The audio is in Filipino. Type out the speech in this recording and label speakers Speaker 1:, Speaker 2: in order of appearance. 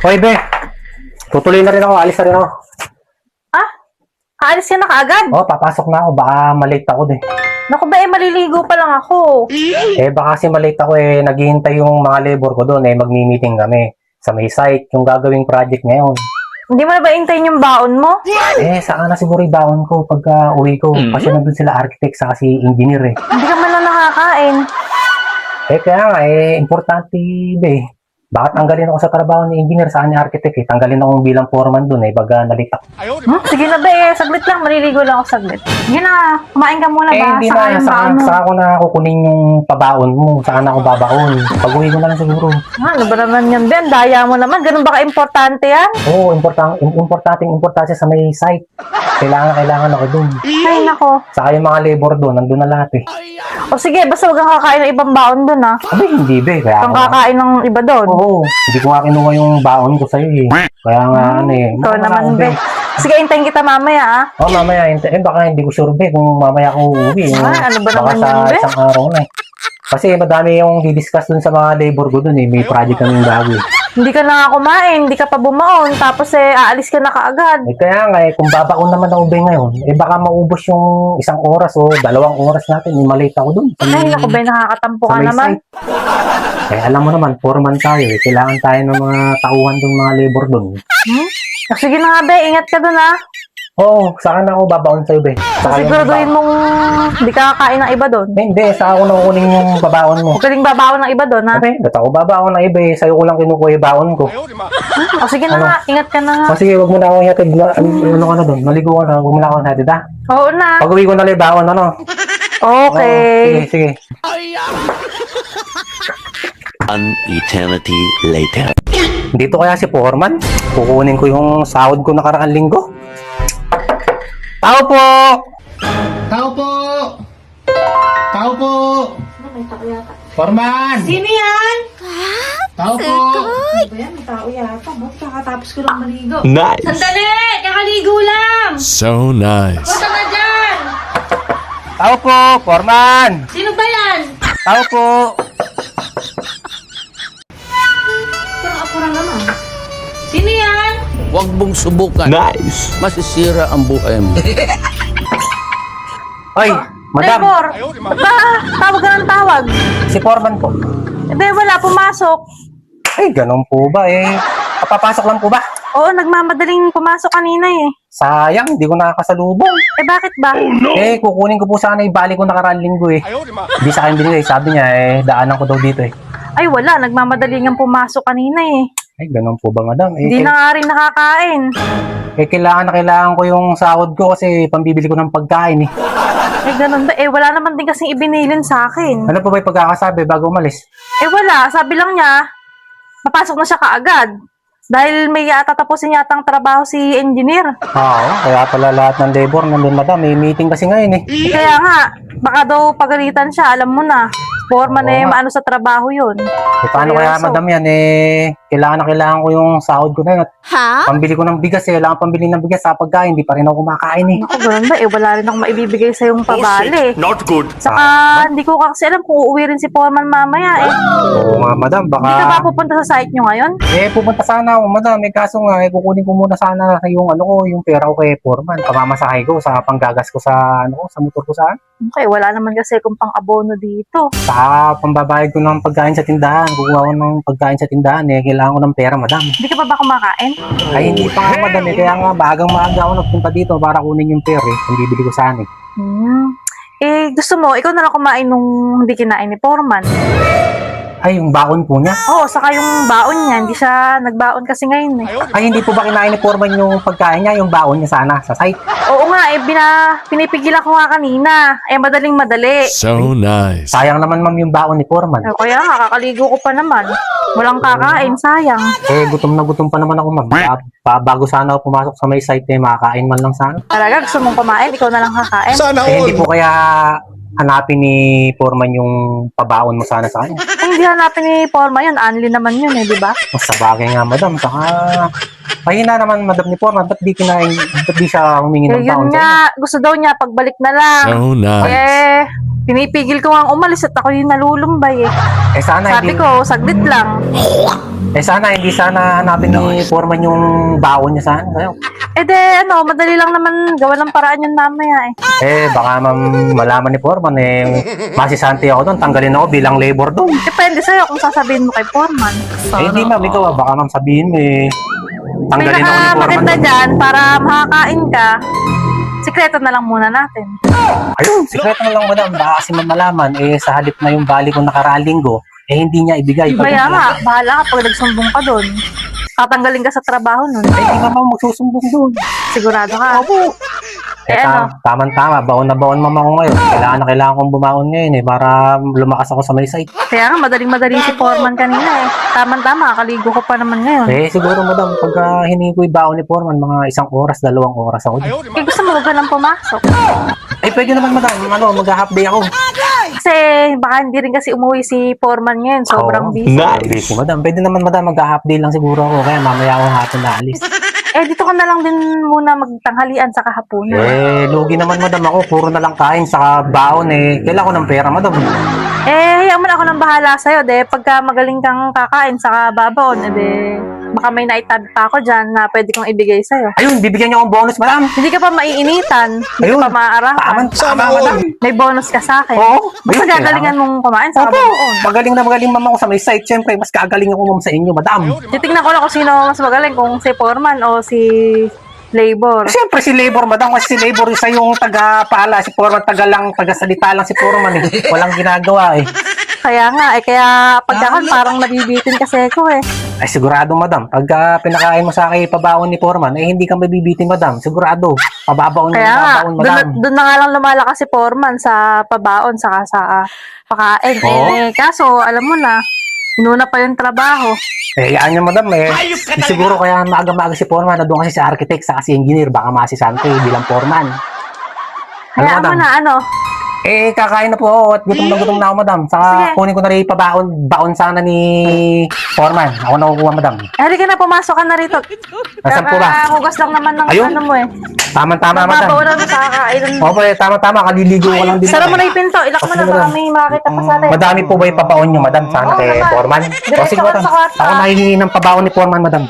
Speaker 1: Hoy, be. Tutuloy na rin ako. Alis na rin ako.
Speaker 2: Ah? Aalis ka na kaagad?
Speaker 1: Oh, papasok na ako. Baka malate ako din.
Speaker 2: Naku ba, maliligo pa lang ako.
Speaker 1: Baka kasi malate ako naghihintay yung mga labor ko doon magmi-meeting kami sa may site, yung gagawing project ngayon.
Speaker 2: Hindi mo na ba hintayin yung baon mo?
Speaker 1: Saka na siguro yung baon ko pagka uwi ko. Kasi nandun sila architect saka si engineer
Speaker 2: Hindi ka man lang nakakain.
Speaker 1: Kaya nga importante be. Bakit tanggalin ako sa trabaho ni engineer sa ni architect Tanggalin ako bilang foreman doon pag nalitak.
Speaker 2: Sige na ba saglit lang, maliligo lang ako saglit. Sige na, kumain ka muna ba?
Speaker 1: Hindi
Speaker 2: Saka
Speaker 1: na,
Speaker 2: yung baon mo.
Speaker 1: saka ako na kukunin yung pabaon mo. Saka na ako babaon. Pag-uwi ko na lang siguro.
Speaker 2: Ano ba naman yan, Ben? Daya mo naman. Ganun ba ka-importante yan?
Speaker 1: Oo, importante sa may site. Kailangan ako doon.
Speaker 2: Ay, nako.
Speaker 1: Saka yung mga labor doon, nandun na lahat
Speaker 2: O sige, basta huwag kang kakain ng ibang baon doon, ha?
Speaker 1: Abay, hindi be. Kaya
Speaker 2: Kang kakain ng iba doon.
Speaker 1: Oo, hindi ko nga kinuha yung baon ko sa'yo Kaya nga
Speaker 2: Ikaw naman, Ben. Sige, hintayin kita mamaya, ha?
Speaker 1: Mamaya, baka hindi ko sure be kung mamaya ako uuwi.
Speaker 2: Ano ba
Speaker 1: Baka
Speaker 2: naman
Speaker 1: sa
Speaker 2: yan, be?
Speaker 1: isang araw na Kasi madami yung di-discuss dun sa mga labor ko dun May project kaming bago
Speaker 2: Hindi ka na nga kumain, hindi ka pa bumaon, tapos aalis ka na kaagad.
Speaker 1: Kaya nga kung babaon naman ako be ngayon, baka maubos yung isang oras o 2 oras natin. Malate ako dun.
Speaker 2: Ay, naku, Ben, nakakatampo ka
Speaker 1: may
Speaker 2: naman.
Speaker 1: site. Alam mo naman, foreman tayo Kailangan tayo ng mga tauhan dun, mga labor dun.
Speaker 2: Sige na nga, Ben, ingat ka doon, ha?
Speaker 1: Oo, saka na ako babaon sa'yo be. Saka yung
Speaker 2: Siguraduhin mong hindi ka kakain ng iba doon.
Speaker 1: Hindi, saka ako nakukunin yung babaon mo.
Speaker 2: Huwag ka ding babaon ng iba doon, ha?
Speaker 1: Ba't ako babaon ng iba Sa'yo ko lang kinukuha yung baon ko.
Speaker 2: O sige na nga, ingat ka na nga.
Speaker 1: Sige, wag mo na akong hatid. Ano ka na doon? Maligo ka na. Wag mo na akong hatid, ha?
Speaker 2: Oo na.
Speaker 1: Pag-uwi ko na lang yung baon, ano?
Speaker 2: Okay.
Speaker 1: Sige.
Speaker 3: An eternity later.
Speaker 1: Dito kaya si Foreman? Kukunin ko yung sahod ko nakaraang linggo. Tao po!
Speaker 4: Tao po! Tao po! Foreman!
Speaker 2: Sino yan?
Speaker 4: Tao po!
Speaker 2: Ano ba yan? May tao yata. Ba't kakatapos ko lang maligo?
Speaker 3: Nice.
Speaker 2: Sandali! Kakaligo lang!
Speaker 5: So nice.
Speaker 2: Basta na dyan!
Speaker 1: Tao po! Foreman!
Speaker 2: Sino ba yan?
Speaker 1: Tao po!
Speaker 2: Parang ako na naman. Sino yan?
Speaker 6: Huwag mong subukan.
Speaker 3: Nice.
Speaker 6: Masisira ang buhay mo.
Speaker 1: Ay, madam!
Speaker 2: Trevor! Ba't ba tawag ka ng tawag?
Speaker 1: Si Foreman po.
Speaker 2: Wala, pumasok.
Speaker 1: Ay, ganun po ba Papasok lang po ba?
Speaker 2: Oo, nagmamadaling pumasok kanina
Speaker 1: Sayang, hindi ko nakakasalubong.
Speaker 2: Bakit ba?
Speaker 1: Kukunin ko po sana ibalik ko nakaraang linggo Hindi sa akin binigay. Sabi niya daanan ko daw dito
Speaker 2: Ay, wala. Nagmamadaling ang pumasok kanina
Speaker 1: Ay, ganun po ba madam?
Speaker 2: Hindi na nga rin nakakain.
Speaker 1: Kailangan ko yung sahod ko kasi pambibili ko ng pagkain
Speaker 2: Ay, ganun ba? Wala naman din kasing ibinilin sa akin.
Speaker 1: Ano pa ba yung pagkakasabi bago umalis?
Speaker 2: Wala. Sabi lang niya, mapasok na siya kaagad. Dahil may tatapusin yatang trabaho si engineer.
Speaker 1: Oo, kaya pala lahat ng labor nandun madam. May meeting kasi ngayon
Speaker 2: Kaya nga, baka daw pagalitan siya, alam mo na. Foreman
Speaker 1: Oo nga.
Speaker 2: maano sa trabaho yun.
Speaker 1: Paano kaya
Speaker 2: Seryoso.
Speaker 1: madam yan kailangan ko yung sahod ko na yun. Pambili ko ng bigas kailangan pambili ng bigas sa pagkain. Hindi pa rin ako kumakain
Speaker 2: Ako, ganun ba? Wala rin akong maibibigay sa yung pabali.
Speaker 3: Not good.
Speaker 2: Saka, hindi ko kasi alam kung uuwi rin si Foreman mamaya
Speaker 1: Oo nga madam,
Speaker 2: Hindi ka ba
Speaker 1: baka...
Speaker 2: pupunta sa site nyo ngayon?
Speaker 1: Pupunta sana ako madam. Kaso nga, kukunin ko muna sana yung pera ko kay Foreman. Pamamasahe ko sa panggagas ko sa sa motor ko saan.
Speaker 2: Okay, wala naman kasi kung pang-abono dito.
Speaker 1: Sa pambabayad ko ng pagkain sa tindahan, kukuha ko ng pagkain sa tindahan, kailangan ko ng pera, madam.
Speaker 2: Hindi ka pa ba kumakain?
Speaker 1: Ay, hindi pa nga, madam, kaya nga, maaga ako nagpunta dito para kunin yung pera, kung bibili ko sana.
Speaker 2: Gusto mo, ikaw na lang kumain nung hindi kinain ni Foreman.
Speaker 1: Ay, yung baon po niya.
Speaker 2: Oo, saka yung baon niya, hindi siya nagbaon kasi ngayon
Speaker 1: Ay, hindi po ba kinain ni Foreman yung pagkain niya, yung baon niya sana, sa site?
Speaker 2: Oo nga, pinipigilan ko nga kanina. Madaling madali.
Speaker 5: So nice.
Speaker 1: Sayang naman, ma'am, yung baon ni Foreman.
Speaker 2: Kaya nga, kakaligo ko pa naman. Walang kakain, sayang.
Speaker 1: Gutom na gutom pa naman ako, ma'am. Bago sana ako pumasok sa may site, makakain man lang sana.
Speaker 2: Talaga, gusto mong kumain, ikaw na lang kakain.
Speaker 1: Hindi po kaya hanapin ni Foreman yung pabaon mo sana sa kanya.
Speaker 2: Ay, hindi hanapin ni Foreman yun. Anli naman yun di ba?
Speaker 1: Sa bagay nga, madam. Saka, pahina naman, madam ni Foreman. Ba't di siya humingi ng
Speaker 2: Yun
Speaker 1: baon sa inyo?
Speaker 2: nga, gusto daw niya, pagbalik na lang.
Speaker 5: So nice.
Speaker 2: Pinipigil ko nga umalis at ako yung nalulumbay
Speaker 1: Sana
Speaker 2: Sabi ko, saglit lang.
Speaker 1: Sana, hindi sana hanapin ni Foreman yung baon niya sana. Ngayon.
Speaker 2: Madali lang naman gawa ng paraan yun mamaya
Speaker 1: Baka malaman ni Foreman, masisanti ako doon, tanggalin ako bilang labor doon.
Speaker 2: Depende sa'yo kung sasabihin mo kay Foreman.
Speaker 1: Hindi ma'am, ikaw, baka ma'am sabihin mo tanggalin ako ni Foreman.
Speaker 2: Maganda dyan, para makakain ka, sikreto na lang muna natin.
Speaker 1: Ayun, sikreto na lang madam, baka kasi mamalaman, sa halip na yung bali kong nakaraang linggo, hindi niya ibigay.
Speaker 2: Kaya nga, bahala ka pag nagsumbong ka doon. Tatanggalin ka sa trabaho nun.
Speaker 1: Hindi ka ma'am magsusumbong doon.
Speaker 2: Sigurado ka.
Speaker 1: Opo. Tama-tama, baon na baon mama ko ngayon. Kailangan kong bumaon ngayon para lumakas ako sa may site.
Speaker 2: Kaya nga, madaling-madali si Foreman kanina Tama-tama, kaligo ko pa naman ngayon.
Speaker 1: Siguro madam, pagka hiningi ko yung baon ni Foreman, mga 1 oras, 2 oras ako.
Speaker 2: Gusto mo ba lang pumasok?
Speaker 1: Pwede naman madam, mag-half day ako.
Speaker 2: Kasi baka hindi rin kasi umuwi si Foreman ngayon. Sobrang busy.
Speaker 1: Busy madam. Pwede naman madam, mag-half day lang siguro ako. Kaya mamaya ako hapon na alis.
Speaker 2: Dito ka na lang din muna magtanghalian sa kahaponan.
Speaker 1: Lugi naman madam ako. Puro na lang kain sa baon Kailangan ko ng pera madam.
Speaker 2: Hayaan mo na ako nang bahala sa'yo. Pagka magaling kang kakain sa babaon, baka may naitabi pa ako dyan na pwede kong ibigay sa'yo.
Speaker 1: Ayun, bibigyan niyo akong bonus madam.
Speaker 2: Hindi ka pa maiinitan. Hindi
Speaker 1: Ayun.
Speaker 2: ka pa maaarahan.
Speaker 1: Tama madam.
Speaker 2: May bonus ka sa akin.
Speaker 1: Oo.
Speaker 2: Basta
Speaker 1: Ayun,
Speaker 2: gagalingan mong kumain sa
Speaker 1: Opo.
Speaker 2: babaon.
Speaker 1: Magaling na magaling mama ko sa may site. Siyempre, mas kagaling ako ma'am sa inyo madam.
Speaker 2: Titignan ko lang kung sino mas magaling, kung si Foreman o si Labor.
Speaker 1: Siyempre si Labor madam. Kasi si Labor isa yung taga-paala. Si Foreman taga-salita lang si Foreman Walang ginagawa
Speaker 2: Kaya nga, kaya pagkakan parang nabibitin kasi ako
Speaker 1: Sigurado madam, pagka pinakain mo sa akin pabaon ni Foreman, hindi ka mabibitin madam. Sigurado, pababaon mo
Speaker 2: Kaya nga,
Speaker 1: pabaon madam.
Speaker 2: doon na nga lang lumalakas si Foreman sa pabaon saka sa pakain. Kaso, alam mo na, inuna pa yung trabaho.
Speaker 1: Yan yung madam siguro kaya maaga-maaga si Foreman na doon kasi si architect sa si engineer, baka masisante bilang Foreman.
Speaker 2: Kaya mo na,
Speaker 1: Kakain na po ako at gutom na ako madam. Saka
Speaker 2: Sige.
Speaker 1: kunin ko na rin baon sana ni Foreman. Ako na kukuha madam.
Speaker 2: Halika na, pumasok ka na rito.
Speaker 1: Nasaan po ba?
Speaker 2: Kakahugas lang naman ng
Speaker 1: Ayun.
Speaker 2: ano mo
Speaker 1: Tama-tama madam.
Speaker 2: Mababaw na sa kakailan.
Speaker 1: Opo tama-tama, kaliligo ko lang din.
Speaker 2: Sara mo na yung pinto, ilak mo na baka may makakita pa sa atin.
Speaker 1: Madami po ba yung pabaon nyo madam sana
Speaker 2: Oo
Speaker 1: kay
Speaker 2: naman.
Speaker 1: Foreman?
Speaker 2: Diretso
Speaker 1: Sige
Speaker 2: ka
Speaker 1: madam,
Speaker 2: sa kwarto.
Speaker 1: ako nahihingi ng pabaon ni Foreman madam.